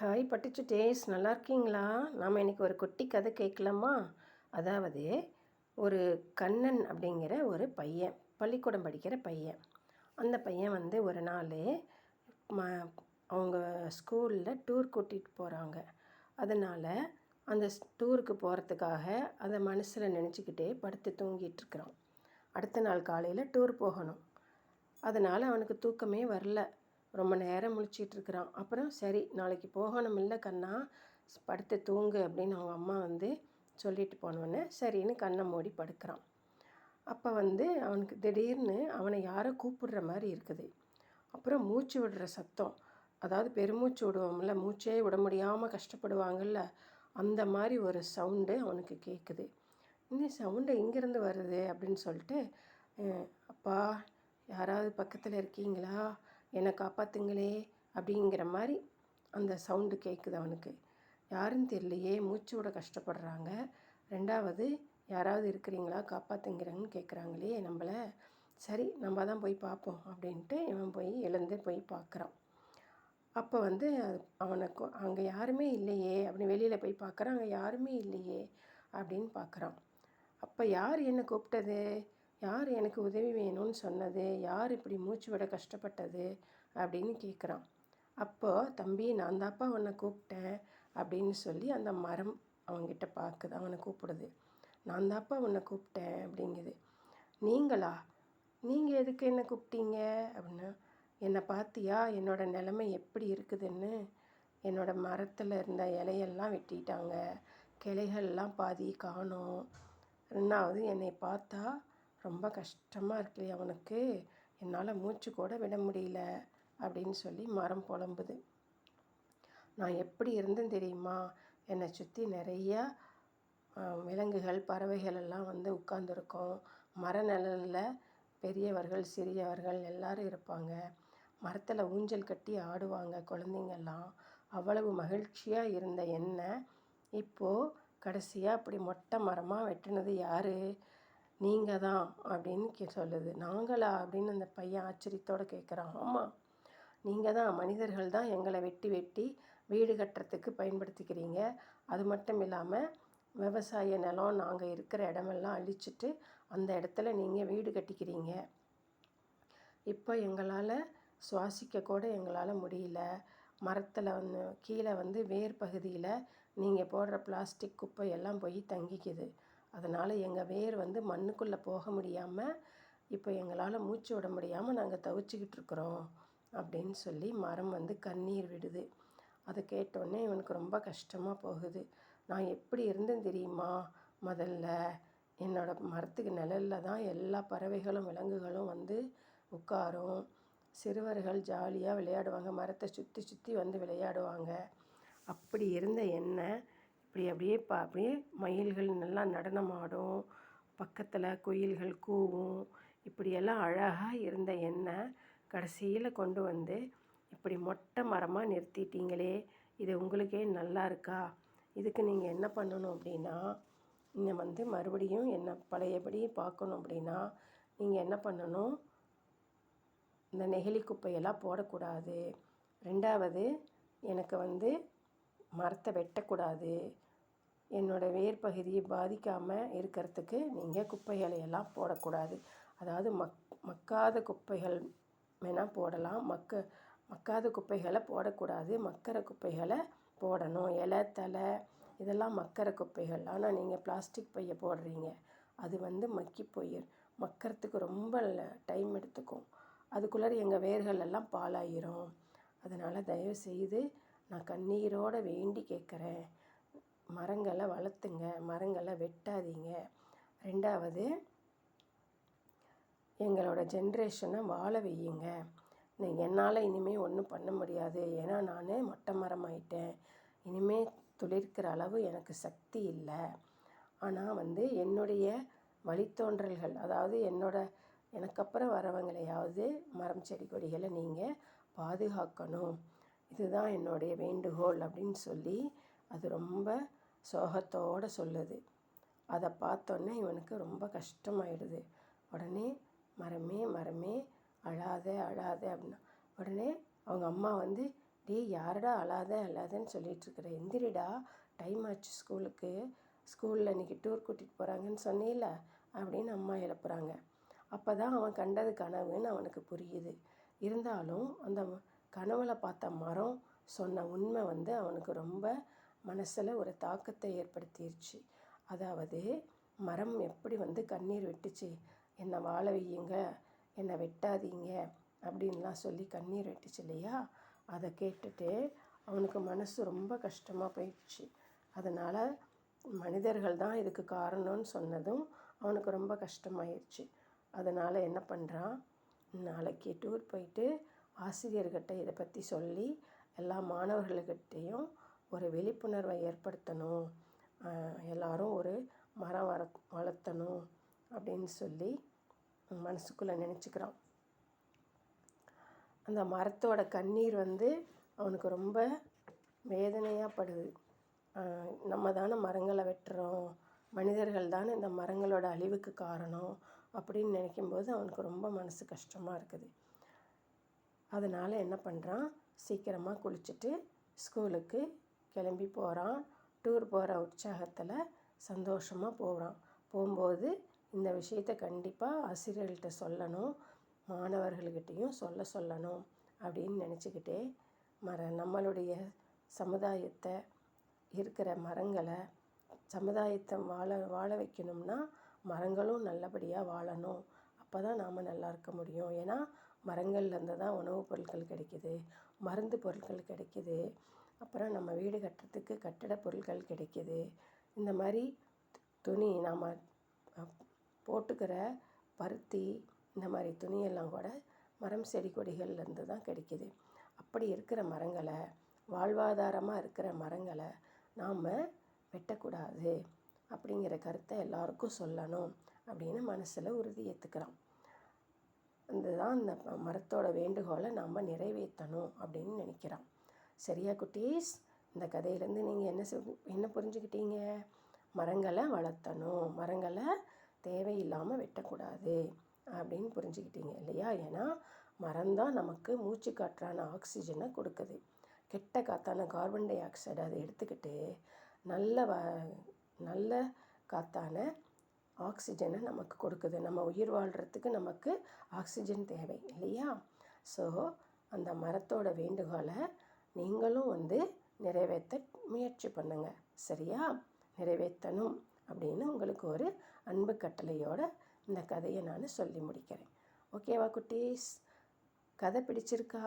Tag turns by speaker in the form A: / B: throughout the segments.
A: Hi பட்டுச்சுட்டேஸ், நல்லா இருக்கீங்களா? நாம் இன்றைக்கி ஒரு குட்டி கதை கேட்கலாமா? அதாவது, ஒரு கண்ணன் அப்படிங்கிற ஒரு பையன், பள்ளிக்கூடம் படிக்கிற பையன். அந்த பையன் ஒரு நாள் ம அவங்க ஸ்கூலில் டூர் கூட்டிகிட்டு போகிறாங்க. அதனால் அந்த டூருக்கு போகிறதுக்காக அதை மனசில் நினச்சிக்கிட்டே படுத்து தூங்கிட்டுருக்குறான். அடுத்த நாள் காலையில் டூர் போகணும். அதனால் அவனுக்கு தூக்கமே வரல. ரொம்ப நேரம் முழிச்சிட்ருக்கிறான். அப்புறம் சரி, நாளைக்கு போகணுமில்ல கண்ணா, படுத்து தூங்கு அப்படின்னு அவங்க அம்மா சொல்லிட்டு போனோடனே சரின்னு கண்ணை மூடி படுக்கிறான். அப்போ அவனுக்கு திடீர்னு அவனை யாரோ கூப்பிடுற மாதிரி இருக்குது. அப்புறம் மூச்சு விடுற சத்தம், அதாவது பெருமூச்சு விடுவோம்ல, மூச்சே விட முடியாமல் கஷ்டப்படுவாங்கள்ல, அந்த மாதிரி ஒரு சவுண்டு அவனுக்கு கேட்குது. இந்த சவுண்டு எங்கேருந்து வருது அப்படின்னு சொல்லிட்டு, அப்பா யாராவது பக்கத்தில் இருக்கீங்களா, என்னை காப்பாற்றுங்களே அப்படிங்கிற மாதிரி அந்த சவுண்டு கேட்குது அவனுக்கு. யாருன்னு தெரியலையே, மூச்சு விட கஷ்டப்படுறாங்க. ரெண்டாவது, யாராவது இருக்கிறீங்களா காப்பாற்றுங்கிறன்னு கேட்குறாங்களே நம்மளை. சரி, நம்ம தான் போய் பார்ப்போம் அப்படின்ட்டு இவன் போய் எழுந்து போய் பார்க்குறான். அப்போ அவனுக்கு அங்கே யாருமே இல்லையே அப்படின்னு வெளியில் போய் பார்க்குறான். அங்கே யாருமே இல்லையே அப்படின்னு பார்க்குறான். அப்போ யார் என்னை கூப்பிட்டது, யார் எனக்கு உதவி வேணும்னு சொன்னது, யார் இப்படி மூச்சு விட கஷ்டப்பட்டது அப்படின்னு கேட்குறான். அப்போது தம்பி, நான் தான்ப்பா உன்னை கூப்பிட்டேன் அப்படின்னு சொல்லி அந்த மரம் அவன்கிட்ட பார்க்குது, அவனை கூப்பிடுது. நான் தான்ப்பா உன்னை கூப்பிட்டேன் அப்படிங்குது. நீங்களா? நீங்கள் எதுக்கு என்ன கூப்பிட்டீங்க அப்படின்னா, என்னை பார்த்தியா என்னோடய நிலைமை எப்படி இருக்குதுன்னு? என்னோடய மரத்தில் இருந்த இலையெல்லாம் வெட்டிட்டாங்க, கிளைகள்லாம் பாதி காணோம். ரெண்டாவது, என்னை பார்த்தா ரொம்ப கஷ்டமாக இருக்கு அவனுக்கு, என்னால் மூச்சு கூட விட முடியல அப்படின்னு சொல்லி மரம் புலம்புது. நான் எப்படி இருந்தேன் தெரியுமா? என்னை சுற்றி நிறையா விலங்குகள், பறவைகள் எல்லாம் உட்கார்ந்துருக்கோம். மர நிழலில் பெரியவர்கள், சிறியவர்கள் எல்லோரும் இருப்பாங்க. மரத்தில் ஊஞ்சல் கட்டி ஆடுவாங்க குழந்தைங்கள்லாம். அவ்வளவு மகிழ்ச்சியாக இருந்த என்னை இப்போது கடைசியாக அப்படி மொட்டை மரமாக வெட்டினது யார்? நீங்கள் தான் அப்படின்னு சொல்லுது. நாங்களா அப்படின்னு அந்த பையன் ஆச்சரியத்தோடு கேட்குறான். ஆமாம், நீங்கள் தான், மனிதர்கள் தான் எங்களை வெட்டி வெட்டி வீடு கட்டுறதுக்கு பயன்படுத்திக்கிறீங்க. அது மட்டும் இல்லாமல் விவசாய நிலம், நாங்கள் இருக்கிற இடமெல்லாம் அழிச்சிட்டு அந்த இடத்துல நீங்கள் வீடு கட்டிக்கிறீங்க. இப்போ எங்களால் சுவாசிக்க கூட எங்களால் முடியல. மரத்தில் கீழே வேர் பகுதியில் நீங்கள் போடுற பிளாஸ்டிக் குப்பையெல்லாம் போய் தங்கிக்குது. அதனால் எங்கள் வேர் மண்ணுக்குள்ளே போக முடியாமல் இப்போ எங்களால் மூச்சு விட முடியாமல் நாங்கள் தவிச்சிக்கிட்டு இருக்கிறோம் அப்படின்னு சொல்லி மரம் கண்ணீர் விடுது. அதை கேட்டோடனே இவனுக்கு ரொம்ப கஷ்டமாக போகுது. நான் எப்படி இருந்தேன் தெரியுமா? முதல்ல என்னோடய மரத்துக்கு நிழலில் தான் எல்லா பறவைகளும் விலங்குகளும் உட்காரும். சிறுவர்கள் ஜாலியாக விளையாடுவாங்க, மரத்தை சுற்றி சுற்றி விளையாடுவாங்க. அப்படி இருந்த என்னை இப்படி அப்படியே மயில்கள் நல்லா நடனமாடும், பக்கத்தில் குயில்கள் கூவும், இப்படியெல்லாம் அழகாக இருந்த என்னை கடைசியில் கொண்டு இப்படி மொட்டை மரமாக நிறுத்திட்டீங்களே, இது உங்களுக்கே நல்லா இருக்கா? இதுக்கு நீங்கள் என்ன பண்ணணும் அப்படின்னா, நீங்கள் மறுபடியும் என்னை பழையபடி பார்க்கணும் அப்படின்னா நீங்கள் என்ன பண்ணணும், இந்த நெகிழி குப்பையெல்லாம் போடக்கூடாது. ரெண்டாவது, எனக்கு மரத்தை வெட்டக்கூடாது. என்னோடய வேர் பகுதியை பாதிக்காமல் இருக்கிறதுக்கு நீங்கள் குப்பைகளையெல்லாம் போடக்கூடாது. அதாவது மக்காத குப்பைகள் வேணால் போடலாம், மக்காத குப்பைகளை போடக்கூடாது. மக்கிற குப்பைகளை போடணும். இலை, தலை இதெல்லாம் மக்கிற குப்பைகள். ஆனால் நீங்கள் பிளாஸ்டிக் பையை போடுறீங்க, அது மக்கி போயிடும். மக்கிறதுக்கு ரொம்ப டைம் எடுத்துக்கும். அதுக்குள்ளே எங்கள் வேர்கள் எல்லாம் பாழாயிரும். அதனால் தயவுசெய்து நான் கண்ணீரோடு வேண்டி கேட்குறேன், மரங்களை வளர்த்துங்க, மரங்களை வெட்டாதீங்க. ரெண்டாவது, எங்களோட ஜென்ரேஷனை வாழ வையுங்க. என்னால் இனிமேல் ஒன்றும் பண்ண முடியாது, ஏன்னா நான் மொட்டை மரம் ஆயிட்டேன். இனிமேல் துளிர்க்கிற அளவு எனக்கு சக்தி இல்லை. ஆனால் என்னுடைய வழித்தோன்றல்கள், அதாவது எனக்கப்புறம் வரவங்களையாவது மரம் செடி கொடிகளை நீங்கள் பாதுகாக்கணும். இதுதான் என்னுடைய வேண்டுகோள் அப்படின்னு சொல்லி அது ரொம்ப சோகத்தோடு சொல்லுது. அதை பார்த்தோன்னே இவனுக்கு ரொம்ப கஷ்டமாயிடுது. உடனே மரமே மரமே அழாத அழாத அப்படின்னா, உடனே அவங்க அம்மா டேய் யாரடா அழாத அழாதன்னு சொல்லிகிட்ருக்குற, எந்திரிடா, டைம் ஆச்சு ஸ்கூலுக்கு, ஸ்கூலில் இன்றைக்கி டூர் கூட்டிகிட்டு போகிறாங்கன்னு சொன்னீல அப்படின்னு அம்மா எழுப்புறாங்க. அப்போ தான் அவன் கண்டது கனவுன்னு அவனுக்கு புரியுது. இருந்தாலும் அந்த கனவுல பார்த்த மரம் சொன்ன உண்மை வந்து அவனுக்கு ரொம்ப மனசில் ஒரு தாக்கத்தை ஏற்படுத்திடுச்சு. அதாவது மரம் எப்படி வந்து கண்ணீர் விட்டுச்சு, என்னை வாழ வையுங்க, என்னை வெட்டாதீங்க அப்படின்லாம் சொல்லி கண்ணீர் விட்டுச்சு இல்லையா. அதை கேட்டுட்டு அவனுக்கு மனசு ரொம்ப கஷ்டமாக போயிடுச்சு. அதனால் மனிதர்கள் தான் இதுக்கு காரணம்னு சொன்னதும் அவனுக்கு ரொம்ப கஷ்டமாயிடுச்சு. அதனால் என்ன பண்ணுறான், நாளைக்கு டூர் போயிட்டு ஆசிரியர்கிட்ட இதை பற்றி சொல்லி எல்லா மாணவர்கள்கிட்டையும் ஒரு விழிப்புணர்வை ஏற்படுத்தணும், எல்லாரும் ஒரு மரம் வளர்த்தணும் அப்படின்னு சொல்லி மனசுக்குள்ளே நினச்சிக்கிறான். அந்த மரத்தோட கண்ணீர் வந்து அவனுக்கு ரொம்ப வேதனையாக படுது. நம்ம தானே மரங்களை வெட்டுறோம், மனிதர்கள் தானே இந்த மரங்களோட அழிவுக்கு காரணம் அப்படின்னு நினைக்கும்போது அவனுக்கு ரொம்ப மனசு கஷ்டமாக இருக்குது. அதனால் என்ன பண்ணுறான், சீக்கிரமாக குளிச்சுட்டு ஸ்கூலுக்கு கிளம்பி போகிறான். டூர் போகிற உற்சாகத்தில் சந்தோஷமாக போகிறான். போகும்போது இந்த விஷயத்தை கண்டிப்பாக ஆசிரியர்கள்ட்ட சொல்லணும், மாணவர்கள்கிட்டையும் சொல்லணும் அப்படின்னு நினச்சிக்கிட்டே நம்மளுடைய சமுதாயத்தை இருக்கிற மரங்களை சமுதாயத்தை வாழ வைக்கணும்னா மரங்களும் நல்லபடியாக வாழணும். அப்போ தான் நாம் நல்லா இருக்க முடியும். ஏன்னா மரங்கள்லேருந்து தான் உணவுப் பொருட்கள் கிடைக்கிது, மருந்து பொருட்கள் கிடைக்கிது, அப்புறம் நம்ம வீடு கட்டுறதுக்கு கட்டட பொருட்கள் கிடைக்கிது. இந்த மாதிரி துணி நாம் போட்டுக்கிற பருத்தி இந்த மாதிரி துணியெல்லாம் கூட மரம் செடி கொடிகள்லேருந்து தான் கிடைக்கிது. அப்படி இருக்கிற மரங்களை, வாழ்வாதாரமாக இருக்கிற மரங்களை நாம் வெட்டக்கூடாது அப்படிங்கிற கருத்தை எல்லாருக்கும் சொல்லணும் அப்படின்னு மனசில் உறுதி ஏற்றுக்கிறான். இதுதான் இந்த மரத்தோட வேண்டுகோளை நாம் நிறைவேற்றணும் அப்படின்னு நினைக்கிறான். சரியா குட்டீஸ், இந்த கதையிலேருந்து நீங்கள் என்ன புரிஞ்சுக்கிட்டீங்க? மரங்களை வளர்த்தணும், மரங்களை தேவையில்லாமல் வெட்டக்கூடாது அப்படின்னு புரிஞ்சுக்கிட்டீங்க இல்லையா. ஏன்னா மரம்தான் நமக்கு மூச்சு காற்றான ஆக்சிஜனை கொடுக்குது. கெட்ட காற்றான கார்பன் டை ஆக்சைடை அதை எடுத்துக்கிட்டு நல்ல காற்றான ஆக்சிஜனை நமக்கு கொடுக்குது. நம்ம உயிர் வாழ்கிறதுக்கு நமக்கு ஆக்சிஜன் தேவை இல்லையா. ஸோ அந்த மரத்தோட வேண்டுகோளை நீங்களும் வந்து நிறைவேற்ற முயற்சி பண்ணுங்கள். சரியா, நிறைவேற்றணும் அப்படின்னு உங்களுக்கு ஒரு அன்பு கட்டளையோட இந்த கதையை நான் சொல்லி முடிக்கிறேன். ஓகேவா குட்டீஸ்? கதை பிடிச்சிருக்கா?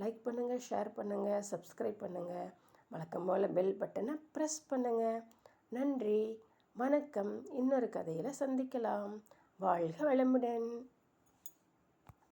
A: லைக் பண்ணுங்கள், ஷேர் பண்ணுங்கள், சப்ஸ்கிரைப் பண்ணுங்கள், வழக்கம் போல் பெல் பட்டனை ப்ரெஸ் பண்ணுங்கள். நன்றி, வணக்கம். இன்னொரு கதையில் சந்திக்கலாம். வாழ்க வளமுடன்.